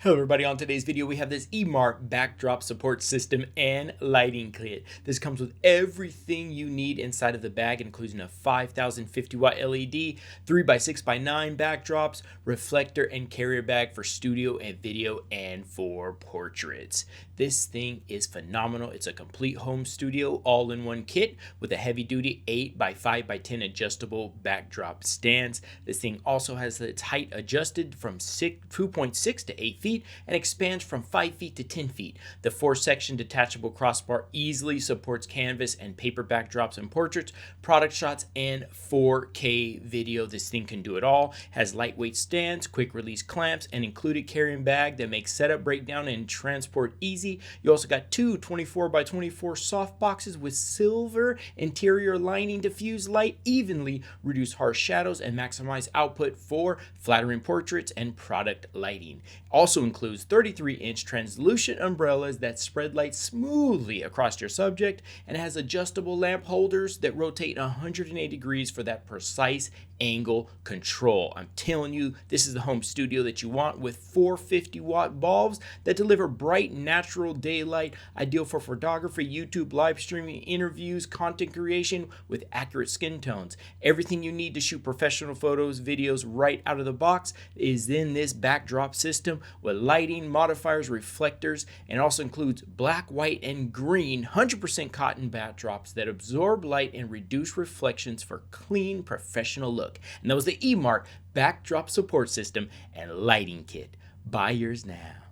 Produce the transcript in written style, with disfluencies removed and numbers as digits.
Hello everybody, on today's video we have this EMART backdrop support system and lighting kit. This comes with everything you need inside of the bag, including a 5050 watt LED, 3x6x9 backdrops, reflector and carrier bag for studio and video and for portraits. This thing is phenomenal. It's a complete home studio all-in-one kit with a heavy-duty 8x5x10 adjustable backdrop stands. This thing also has its height adjusted from 2.6 to 8 feet and expands from 5 feet to 10 feet. The 4-section detachable crossbar easily supports canvas and paper backdrops and portraits, product shots, and 4K video. This thing can do it all. Has lightweight stands, quick release clamps, and included carrying bag that makes setup, breakdown, and transport easy. You also got two 24x24 soft boxes with silver interior lining to diffuse light evenly, reduce harsh shadows, and maximize output for flattering portraits and product lighting. Also includes 33-inch translucent umbrellas that spread light smoothly across your subject, and has adjustable lamp holders that rotate 180 degrees for that precise angle control. I'm telling you, this is the home studio that you want, with 450 watt bulbs that deliver bright natural daylight, ideal for photography, YouTube live streaming, interviews, content creation with accurate skin tones. Everything you need to shoot professional photos, videos right out of the box is in this backdrop system, with lighting, modifiers, reflectors, and also includes black, white, and green 100% cotton backdrops that absorb light and reduce reflections for clean professional look. And that was the EMART backdrop support system and lighting kit. Buy yours now.